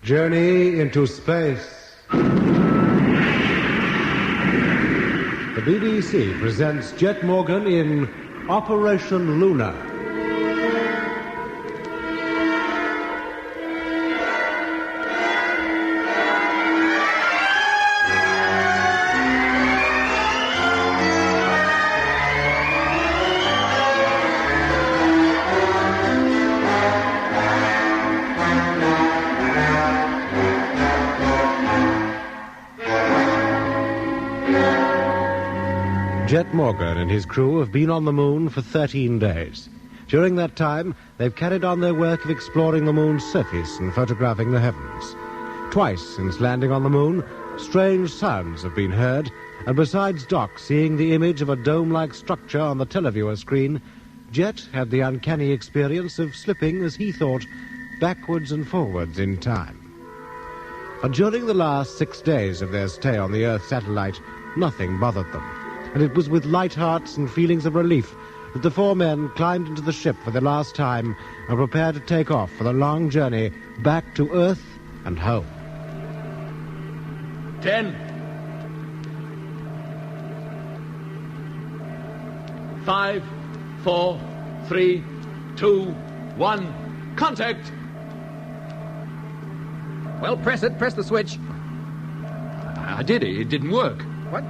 Journey into space. The BBC presents Jet Morgan in Operation Lunar. Jet Morgan and his crew have been on the moon for 13 days. During that time, they've carried on their work of exploring the moon's surface and photographing the heavens. Twice since landing on the moon, strange sounds have been heard, and besides Doc seeing the image of a dome-like structure on the televiewer screen, Jet had the uncanny experience of slipping, as he thought, backwards and forwards in time. But during the last 6 days of their stay on the Earth satellite, nothing bothered them. And it was with light hearts and feelings of relief that the four men climbed into the ship for the last time and prepared to take off for the long journey back to Earth and home. 10. 5, 4, 3, 2, 1. Contact! Well, press it. Press the switch. I did it. It didn't work. What?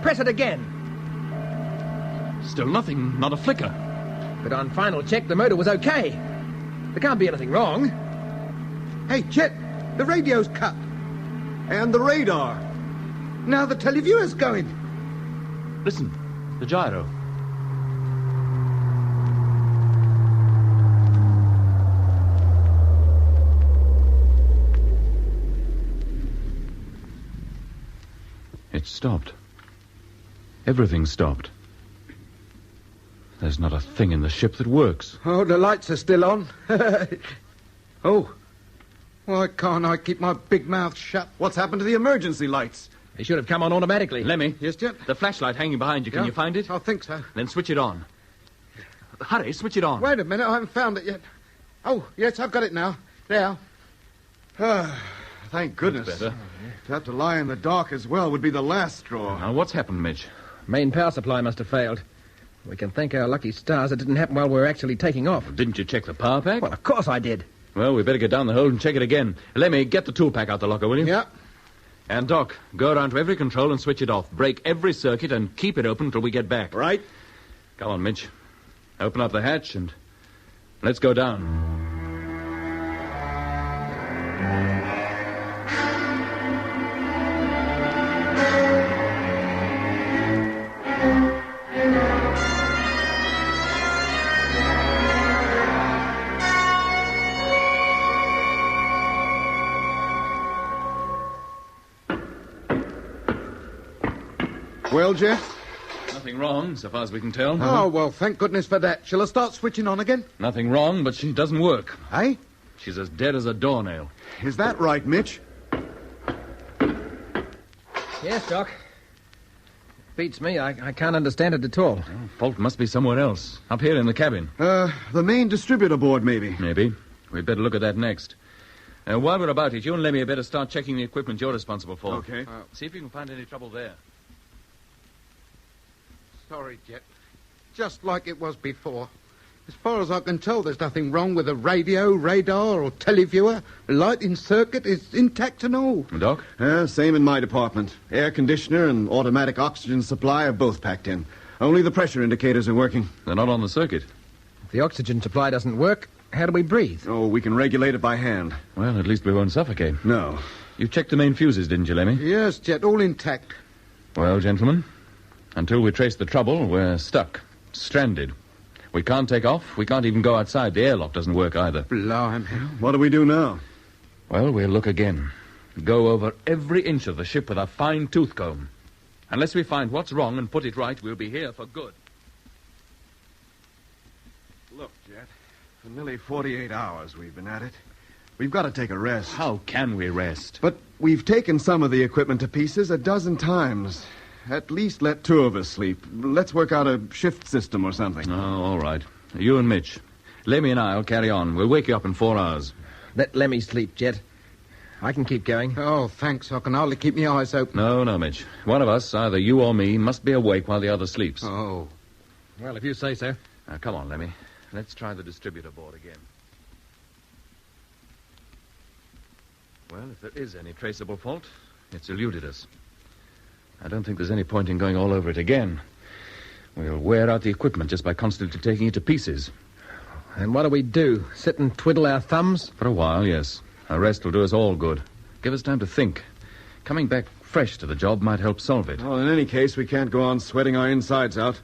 Press it again. Still nothing. Not a flicker. But on final check, the motor was okay. There can't be anything wrong. Hey, Chet, the radio's cut. And the radar. Now the televiewer's going. Listen. The gyro. It stopped. Everything stopped. There's not a thing in the ship that works. Oh, the lights are still on. Oh, why can't I keep my big mouth shut? What's happened to the emergency lights? They should have come on automatically. Lemmy. Yes, Jet? The flashlight hanging behind you. Can you find it? I think so. Then switch it on. Hurry, switch it on. Wait a minute, I haven't found it yet. Oh, yes, I've got it now. There. Thank goodness. That's better. To have to lie in the dark as well would be the last straw. Now, what's happened, Mitch? Main power supply must have failed. We can thank our lucky stars it didn't happen while we were actually taking off. Didn't you check the power pack? Well, of course I did. Well, we better get down the hole and check it again. Lemmy, get the tool pack out the locker, will you? Yeah. And, Doc, go around to every control and switch it off. Break every circuit and keep it open until we get back. Right. Come on, Mitch. Open up the hatch and let's go down. Well, Jet? Nothing wrong, so far as we can tell. Oh, well, thank goodness for that. Shall I start switching on again? Nothing wrong, but she doesn't work. Eh? She's as dead as a doornail. Is that right, Mitch? Yes, Doc. Beats me. I can't understand it at all. Well, fault must be somewhere else. Up here in the cabin. The main distributor board, maybe. Maybe. We'd better look at that next. While we're about it, you and Lemmy had better start checking the equipment you're responsible for. Okay. See if you can find any trouble there. Sorry, Jet. Just like it was before. As far as I can tell, there's nothing wrong with the radio, radar, or televiewer. The lighting circuit is intact and all. Doc? Same in my department. Air conditioner and automatic oxygen supply are both packed in. Only the pressure indicators are working. They're not on the circuit. If the oxygen supply doesn't work, how do we breathe? Oh, we can regulate it by hand. Well, at least we won't suffocate. No. You checked the main fuses, didn't you, Lemmy? Yes, Jet, all intact. Well, gentlemen, until we trace the trouble, we're stuck. Stranded. We can't take off. We can't even go outside. The airlock doesn't work either. Blimey. What do we do now? Well, we'll look again. Go over every inch of the ship with a fine tooth comb. Unless we find what's wrong and put it right, we'll be here for good. Look, Jet, for nearly 48 hours we've been at it. We've got to take a rest. How can we rest? But we've taken some of the equipment to pieces a dozen times. At least let two of us sleep. Let's work out a shift system or something. Oh, all right. You and Mitch. Lemmy and I'll carry on. We'll wake you up in 4 hours. Let Lemmy sleep, Jet. I can keep going. Oh, thanks. I can hardly keep my eyes open. No, Mitch. One of us, either you or me, must be awake while the other sleeps. Oh. Well, if you say so. Now, come on, Lemmy. Let's try the distributor board again. Well, if there is any traceable fault, it's eluded us. I don't think there's any point in going all over it again. We'll wear out the equipment just by constantly taking it to pieces. And what do we do? Sit and twiddle our thumbs? For a while, yes. A rest will do us all good. Give us time to think. Coming back fresh to the job might help solve it. Well, in any case, we can't go on sweating our insides out.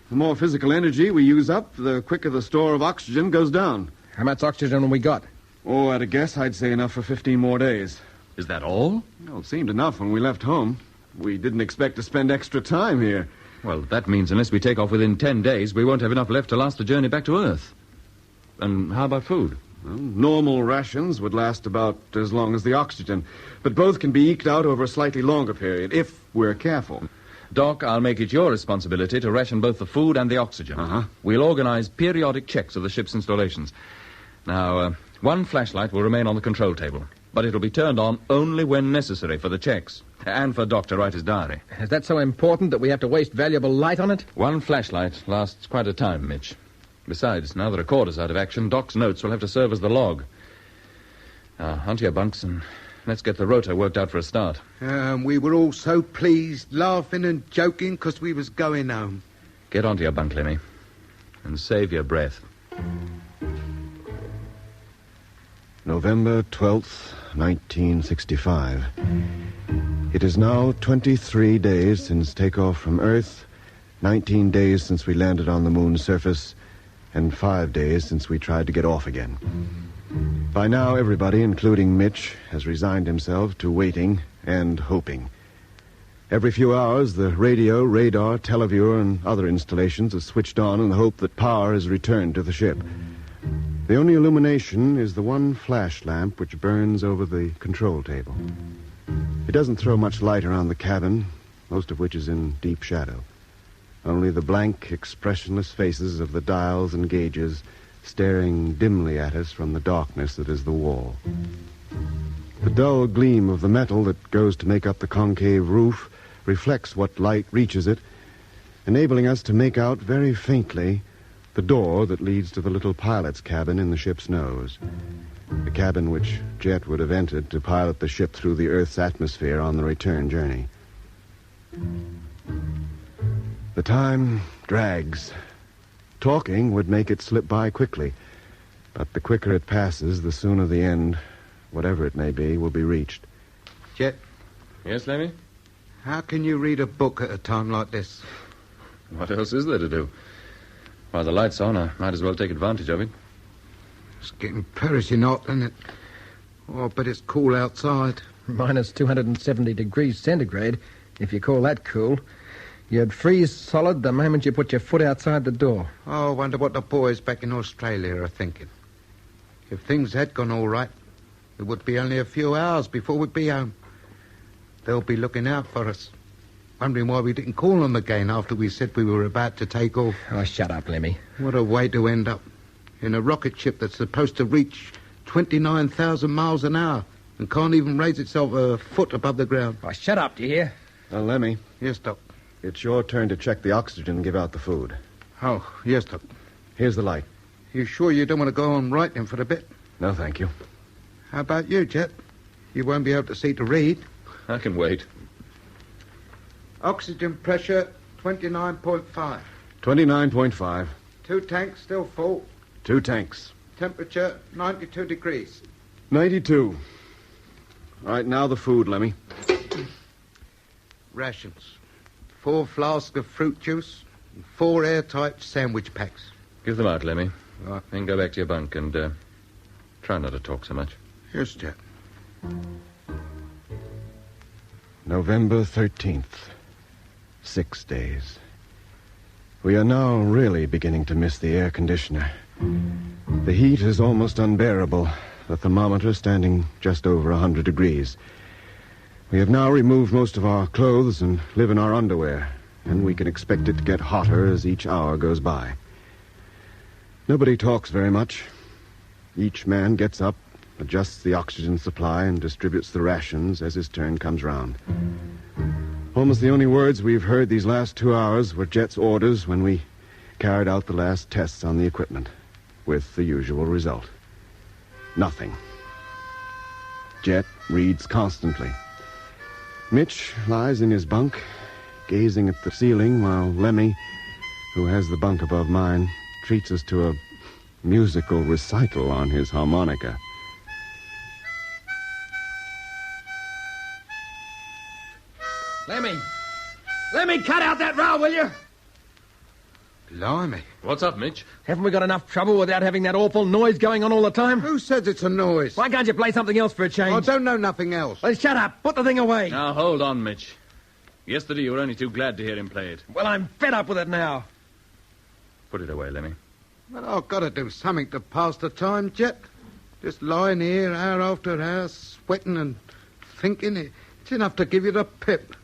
The more physical energy we use up, the quicker the store of oxygen goes down. How much oxygen have we got? Oh, at a guess, I'd say enough for 15 more days. Is that all? Well, it seemed enough when we left home. We didn't expect to spend extra time here. Well, that means unless we take off within 10 days, we won't have enough left to last the journey back to Earth. And how about food? Well, normal rations would last about as long as the oxygen, but both can be eked out over a slightly longer period, if we're careful. Doc, I'll make it your responsibility to ration both the food and the oxygen. Uh-huh. We'll organize periodic checks of the ship's installations. Now, one flashlight will remain on the control table, but it'll be turned on only when necessary for the checks, and for Doc to write his diary. Is that so important that we have to waste valuable light on it? One flashlight lasts quite a time, Mitch. Besides, now the recorder's out of action, Doc's notes will have to serve as the log. Now, onto your bunks, and let's get the rotor worked out for a start. We were all so pleased, laughing and joking because we was going home. Get onto your bunk, Lemmy, and save your breath. November 12th, 1965. It is now 23 days since takeoff from Earth, 19 days since we landed on the moon's surface, and 5 days since we tried to get off again. By now, everybody, including Mitch, has resigned himself to waiting and hoping. Every few hours, the radio, radar, televiewer, and other installations are switched on in the hope that power is returned to the ship. The only illumination is the one flash lamp which burns over the control table. It doesn't throw much light around the cabin, most of which is in deep shadow. Only the blank, expressionless faces of the dials and gauges staring dimly at us from the darkness that is the wall. The dull gleam of the metal that goes to make up the concave roof reflects what light reaches it, enabling us to make out very faintly the door that leads to the little pilot's cabin in the ship's nose. The cabin which Jet would have entered to pilot the ship through the Earth's atmosphere on the return journey. The time drags. Talking would make it slip by quickly, but the quicker it passes, the sooner the end, whatever it may be, will be reached. Jet, Yes, Lemmy? how can you read a book at a time like this? What else is there to do? While the light's on, I might as well take advantage of it. It's getting perishing hot, isn't it? Oh, but it's cool outside. Minus 270 degrees centigrade, if you call that cool. You'd freeze solid the moment you put your foot outside the door. Oh, I wonder what the boys back in Australia are thinking. If things had gone all right, it would be only a few hours before we'd be home. They'll be looking out for us, wondering why we didn't call them again after we said we were about to take off. Oh, shut up, Lemmy. What a way to end up. In a rocket ship that's supposed to reach 29,000 miles an hour and can't even raise itself a foot above the ground. Oh, shut up, do you hear? Now, Lemmy, Yes, Doc. it's your turn to check the oxygen and give out the food. Oh, yes, Doc. Here's the light. You sure you don't want to go on writing for a bit? No, thank you. How about you, Jet? You won't be able to see to read. I can wait. Oxygen pressure, 29.5. 29.5. 2 tanks still full. 2 tanks. Temperature, 92 degrees. 92. All right, now the food, Lemmy. Rations. 4 flasks of fruit juice and 4 airtight sandwich packs. Give them out, Lemmy. Right. Then go back to your bunk and try not to talk so much. Yes, Jet. November 13th. 6 days. We are now really beginning to miss the air conditioner. The heat is almost unbearable, the thermometer standing just over 100 degrees. We have now removed most of our clothes and live in our underwear, and we can expect it to get hotter as each hour goes by. Nobody talks very much. Each man gets up, adjusts the oxygen supply, and distributes the rations as his turn comes round. Almost the only words we've heard these last 2 hours were Jet's orders when we carried out the last tests on the equipment, with the usual result. Nothing. Jet reads constantly. Mitch lies in his bunk, gazing at the ceiling, while Lemmy, who has the bunk above mine, treats us to a musical recital on his harmonica. Lemmy, cut out that row, will you? Blimey. What's up, Mitch? Haven't we got enough trouble without having that awful noise going on all the time? Who says it's a noise? Why can't you play something else for a I change? don't know nothing else. Well, shut up. Put the thing away. Now, hold on, Mitch. Yesterday you were only too glad to hear him play it. Well, I'm fed up with it now. Put it away, Lemmy. But I've got to do something to pass the time, Jet. Just lying here hour after hour, sweating and thinking. It's enough to give you the pip.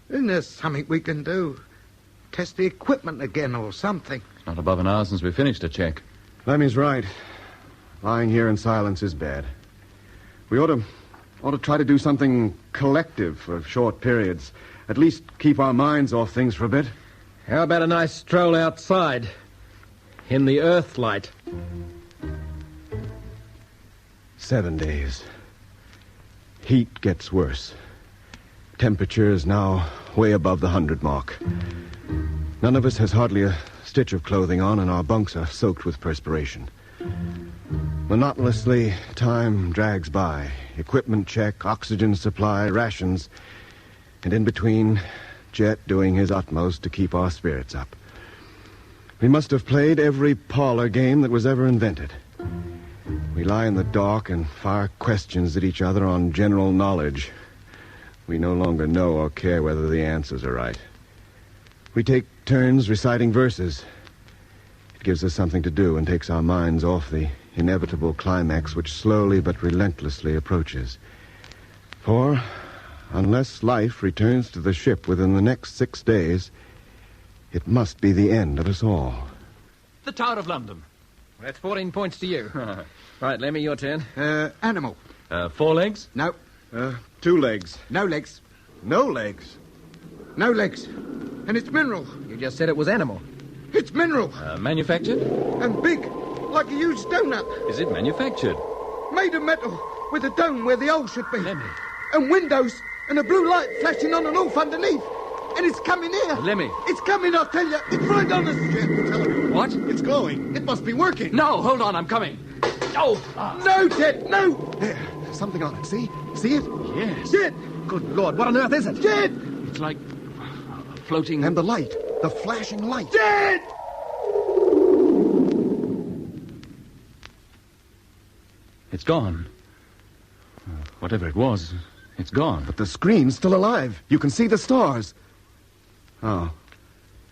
Isn't there something we can do? Test the equipment again or something. It's not above an hour since we finished a check. Lemmy's right. Lying here in silence is bad. We ought to try to do something collective for short periods. At least keep our minds off things for a bit. How about a nice stroll outside? In the earthlight. 7 days. Heat gets worse. Temperature is now way above the 100 mark. None of us has hardly a stitch of clothing on, and our bunks are soaked with perspiration. Monotonously, time drags by. Equipment check, oxygen supply, rations, and in between, Jet doing his utmost to keep our spirits up. We must have played every parlor game that was ever invented. We lie in the dark and fire questions at each other on general knowledge. We no longer know or care whether the answers are right. We take turns reciting verses. It gives us something to do and takes our minds off the inevitable climax which slowly but relentlessly approaches. For, unless life returns to the ship within the next 6 days, it must be the end of us all. The Tower of London. That's 14 points to you. Right, Lemmy, your turn. Animal. 4 legs? No. 2 legs. No legs. No legs. No legs. And it's mineral. You just said it was animal. It's mineral. Manufactured? And big. Like a huge donut. Is it manufactured? Made of metal. With a dome where the hole should be. Lemmy. And windows. And a blue light flashing on and off underneath. And it's coming here. Lemmy. It's coming, I'll tell you. It's right on us. Tell me. What? It's glowing. It must be working. No, hold on, I'm coming. Oh! No, Ted, no. There. Something on it. See? See it? Yes. Ted. Good Lord, what on earth is it? Ted. It's like a floating... And the light. The flashing light. Ted. It's gone. Whatever it was, it's gone. But the screen's still alive. You can see the stars. Oh.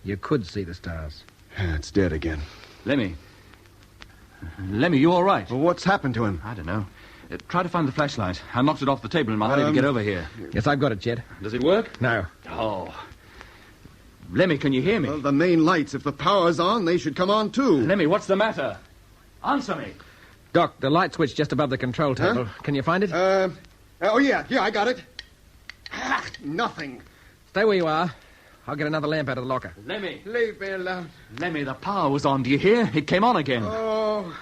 You could see the stars. It's dead again. Lemmy. Lemmy, you all right? Well, what's happened to him? I don't know. Try to find the flashlight. I knocked it off the table in my hurry to get over here. Yes, I've got it, Jed. Does it work? No. Oh. Lemmy, can you hear me? Well, the main lights, if the power's on, they should come on, too. Lemmy, what's the matter? Answer me. Doc, the light switch just above the control table. Huh? Can you find it? Yeah, I got it. Nothing. Stay where you are. I'll get another lamp out of the locker. Lemmy. Leave me alone. Lemmy, the power was on. Do you hear? It came on again. Oh,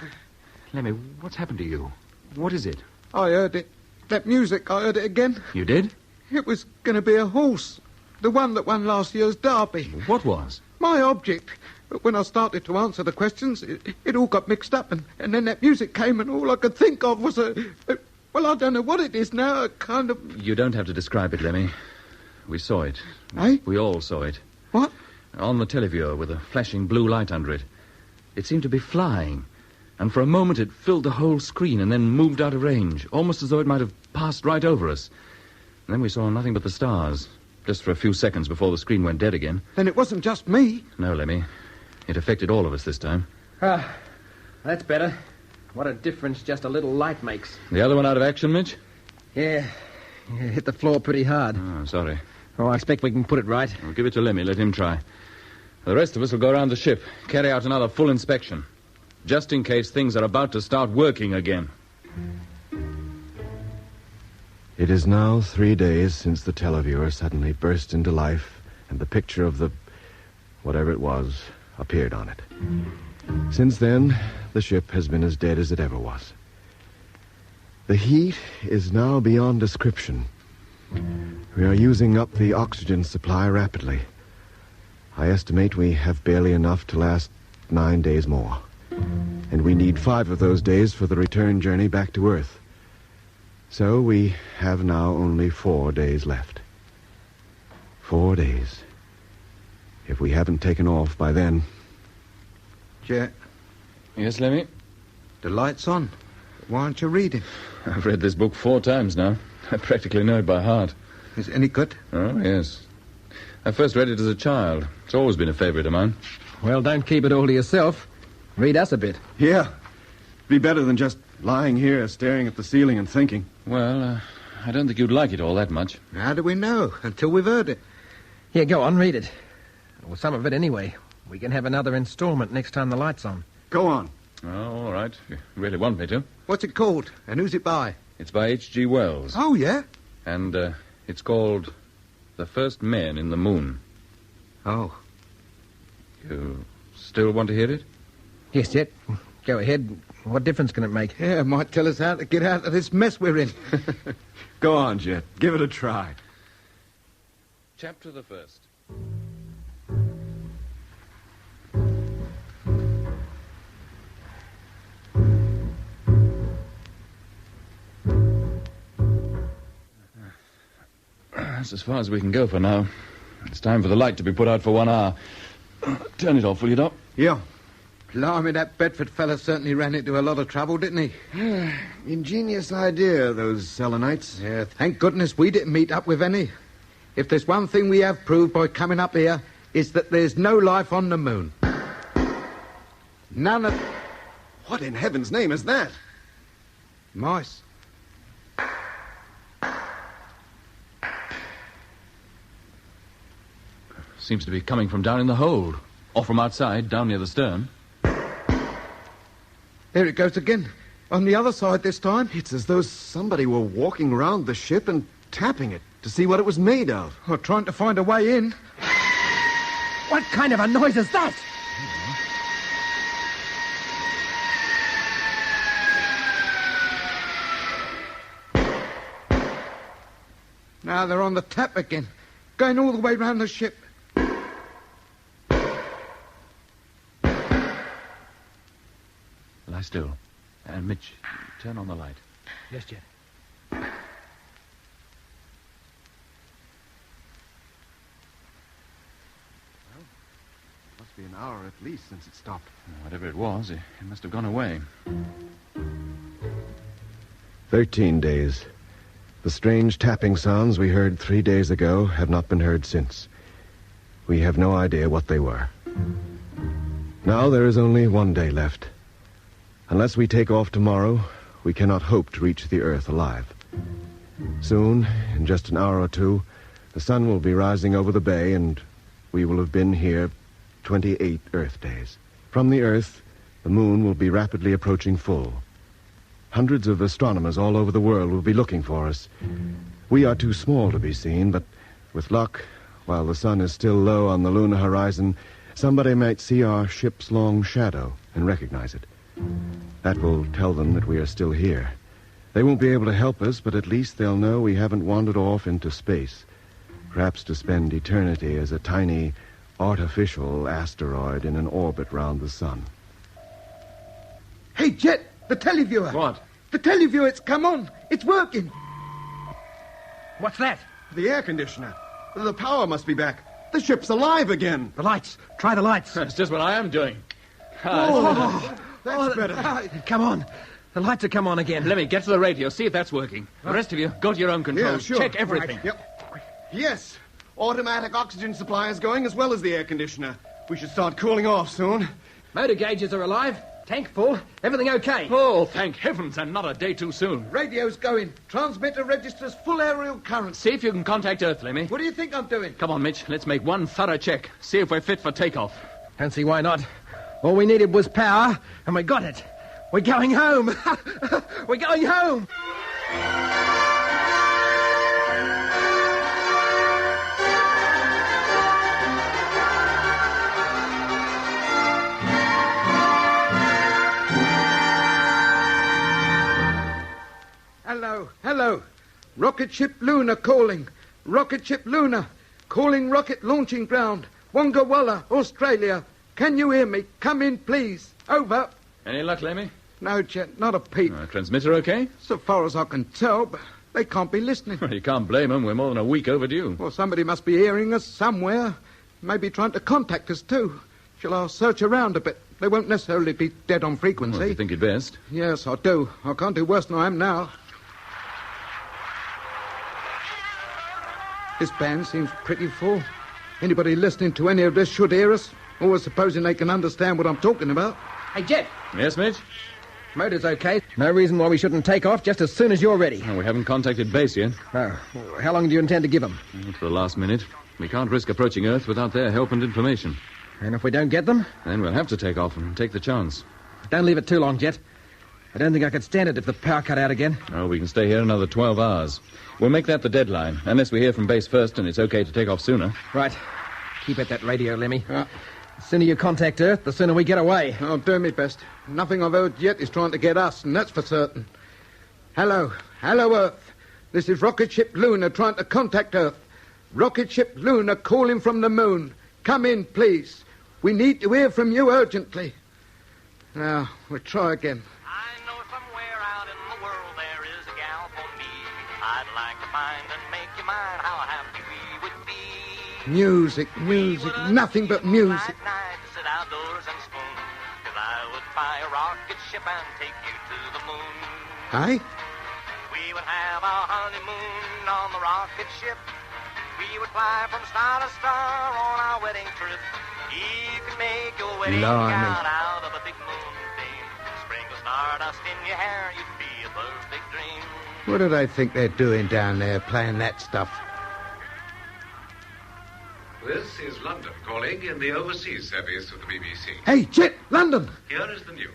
Lemmy, what's happened to you? What is it? I heard it. That music, I heard it again. You did? It was going to be a horse. The one that won last year's derby. What was? My object. But when I started to answer the questions, it all got mixed up, and then that music came, and all I could think of was well, I don't know what it is now, a kind of... You don't have to describe it, Lemmy. We saw it. Eh? We all saw it. What? On the televiewer with a flashing blue light under it. It seemed to be flying, and for a moment it filled the whole screen and then moved out of range, almost as though it might have passed right over us. And then we saw nothing but the stars, just for a few seconds before the screen went dead again. Then it wasn't just me. No, Lemmy. It affected all of us this time. Ah, that's better. What a difference just a little light makes. The other one out of action, Mitch? Yeah, hit the floor pretty hard. Oh, sorry. Oh, I expect we can put it right. We'll give it to Lemmy. Let him try. The rest of us will go around the ship, carry out another full inspection, just in case things are about to start working again. It is now 3 days since the televiewer suddenly burst into life and the picture of the... whatever it was appeared on it. Since then, the ship has been as dead as it ever was. The heat is now beyond description. We are using up the oxygen supply rapidly. I estimate we have barely enough to last 9 days more. And we need 5 of those days for the return journey back to Earth. So we have now only 4 days left. 4 days. If we haven't taken off by then... Jet, Yes, Lemmy? the light's on. Why aren't you reading? I've read this book 4 times now. I practically know it by heart. Is it any good? Oh, yes. I first read it as a child. It's always been a favorite of mine. Well, don't keep it all to yourself. Read us a bit. Yeah. Be better than just lying here staring at the ceiling and thinking. Well, I don't think you'd like it all that much. How do we know? Until we've heard it. Here, go on, read it. Or some of it anyway. We can have another installment next time the light's on. Go on. Oh, all right. If you really want me to. What's it called? And who's it by? It's by H.G. Wells. Oh, yeah? And it's called The First Men in the Moon. Oh. You still want to hear it? Yes, Jet. Go ahead. What difference can it make? Yeah, might tell us how to get out of this mess we're in. Go on, Jet. Give it a try. Chapter the first. That's as far as we can go for now. It's time for the light to be put out for 1 hour. Turn it off, will you, Doc? Yeah. Blimey, that Bedford fella certainly ran into a lot of trouble, didn't he? Ingenious idea, those Selenites. Yeah, thank goodness we didn't meet up with any. If there's one thing we have proved by coming up here, it's that there's no life on the moon. None of... What in heaven's name is that? Mice. Seems to be coming from down in the hold. Or from outside, down near the stern. There it goes again. On the other side this time. It's as though somebody were walking around the ship and tapping it to see what it was made of. Or trying to find a way in. What kind of a noise is that? Now they're on the tap again. Going all the way round the ship. Lie still. And Mitch, turn on the light. Yes, Jet. Must be an hour at least since it stopped. Whatever it was, it must have gone away. 13 days. The strange tapping sounds we heard 3 days ago have not been heard since. We have no idea what they were. Now there is only 1 day left. Unless we take off tomorrow, we cannot hope to reach the Earth alive. Soon, in just an hour or two, the sun will be rising over the bay, and we will have been here 28 Earth days. From the Earth, the moon will be rapidly approaching full. Hundreds of astronomers all over the world will be looking for us. We are too small to be seen, but with luck, while the sun is still low on the lunar horizon, somebody might see our ship's long shadow and recognize it. That will tell them that we are still here. They won't be able to help us, but at least they'll know we haven't wandered off into space, perhaps to spend eternity as a tiny, artificial asteroid in an orbit round the sun. Hey, Jet, the televiewer. What? The televiewer, it's come on. It's working. What's that? The air conditioner. The power must be back. The ship's alive again. The lights. Try the lights. That's just what I am doing. That's better. Come on. The lights have come on again. Let me get to the radio, see if that's working. The rest of you, go to your own controls. Yeah, sure. Check everything. Right. Yep. Yes. Automatic oxygen supply is going as well as the air conditioner. We should start cooling off soon. Motor gauges are alive. Tank full. Everything okay. Oh, thank heavens, and not a day too soon. Radio's going. Transmitter registers full aerial current. See if you can contact Earth, Lemmy. What do you think I'm doing? Come on, Mitch. Let's make one thorough check. See if we're fit for takeoff. Don't see why not. All we needed was power, and we got it. We're going home. We're going home. Rocket ship Lunar calling. Rocket ship Lunar. Calling rocket launching ground. Wonga Walla, Australia. Can you hear me? Come in, please. Over. Any luck, Lemmy? No, Chet, not a peep. Transmitter okay? So far as I can tell, but they can't be listening. Well, you can't blame them. We're more than a week overdue. Well, somebody must be hearing us somewhere. Maybe trying to contact us, too. Shall I search around a bit? They won't necessarily be dead on frequency. Well, if you think it best. Yes, I do. I can't do worse than I am now. This band seems pretty full. Anybody listening to any of this should hear us. Always supposing they can understand what I'm talking about. Hey, Jet. Yes, Mitch? Motor's okay. No reason why we shouldn't take off just as soon as you're ready. Well, we haven't contacted base yet. Oh, how long do you intend to give them? To the last minute. We can't risk approaching Earth without their help and information. And if we don't get them? Then we'll have to take off and take the chance. Don't leave it too long, Jet. I don't think I could stand it if the power cut out again. Oh, we can stay here another 12 hours. We'll make that the deadline, unless we hear from base first and it's okay to take off sooner. Right. Keep at that radio, Lemmy. The sooner you contact Earth, the sooner we get away. I'll do my best. Nothing I've heard yet is trying to get us, and that's for certain. Hello. Hello, Earth. This is rocket ship Lunar trying to contact Earth. Rocket ship Lunar calling from the moon. Come in, please. We need to hear from you urgently. Now, we'll try again. I know somewhere out in the world there is a gal for me. I'd like to find and make you mine. How happy we would be. Music, nothing but music. Night to sit outdoors and spoon. 'Cause I would fly a rocket ship and take you to the moon. Aye? We would have our honeymoon on the rocket ship. We would fly from star to star on our wedding trip. You could make your wedding Blimey. gown out of a big moonbeam. Sprinkle stardust in your hair, you'd be a perfect dream. What do they think they're doing down there, playing that stuff? This is London calling in the overseas service of the BBC. Hey, Jet, London! Here is the news.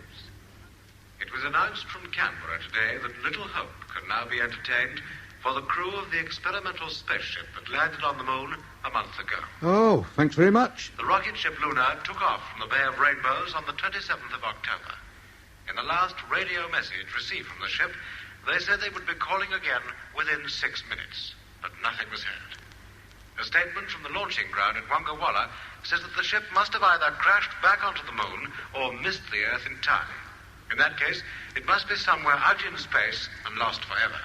It was announced from Canberra today that little hope could now be entertained for the crew of the experimental spaceship that landed on the moon a month ago. Oh, thanks very much. The rocket ship Lunar took off from the Bay of Rainbows on the 27th of October. In the last radio message received from the ship, they said they would be calling again within 6 minutes, but nothing was heard. A statement from the launching ground at Wonga Walla says that the ship must have either crashed back onto the moon or missed the Earth entirely. In that case, it must be somewhere out in space and lost forever.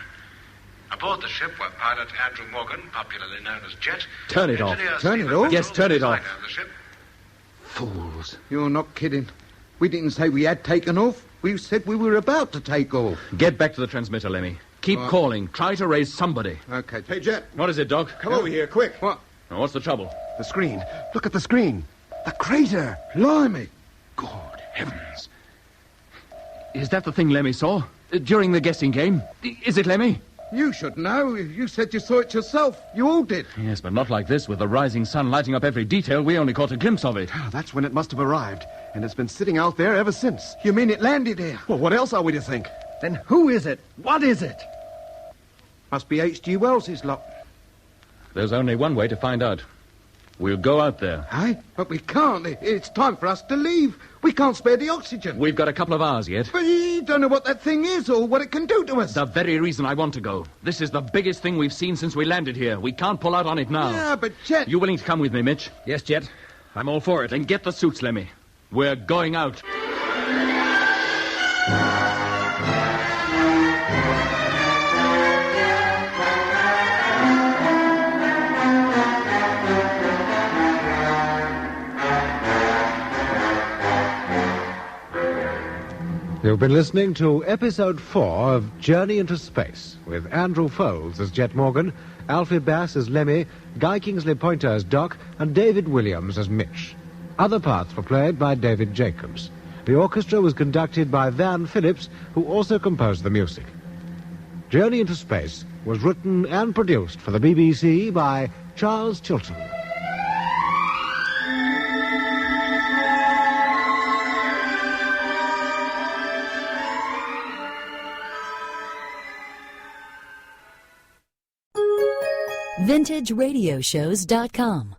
Aboard the ship were pilot Andrew Morgan, popularly known as Jet. Turn it off. engineer Turn it Stephen off? Mitchell, Yes, turn it off. designer of the ship. Fools. You're not kidding. We didn't say we had taken off. We said we were about to take off. Get back to the transmitter, Lemmy. Keep calling. Try to raise somebody. Okay. Hey, Jet, What is it, Doc? come over here, quick. What? Now, what's the trouble? The screen. Look at the screen. The crater. Blimey. Good heavens. Is that the thing Lemmy saw? During the guessing game? Is it Lemmy? You should know. You said you saw it yourself. You all did. Yes, but not like this, with the rising sun lighting up every detail. We only caught a glimpse of it. Ah, that's when it must have arrived, and it's been sitting out there ever since. You mean it landed here? Well, what else are we to think? Then who is it? What is it? Must be H.G. Wells's lot. There's only one way to find out. We'll go out there. Aye? But we can't. It's time for us to leave. We can't spare the oxygen. We've got a couple of hours yet. But you don't know what that thing is or what it can do to us. The very reason I want to go. This is the biggest thing we've seen since we landed here. We can't pull out on it now. Yeah, but Chet... You willing to come with me, Mitch? Yes, Jet. I'm all for it. Then get the suits, Lemmy. We're going out. You've been listening to Episode 4 of Journey into Space, with Andrew Foles as Jet Morgan, Alfie Bass as Lemmy, Guy Kingsley Pointer as Doc, and David Williams as Mitch. Other parts were played by David Jacobs. The orchestra was conducted by Van Phillips, who also composed the music. Journey into Space was written and produced for the BBC by Charles Chilton. VintageRadioshows.com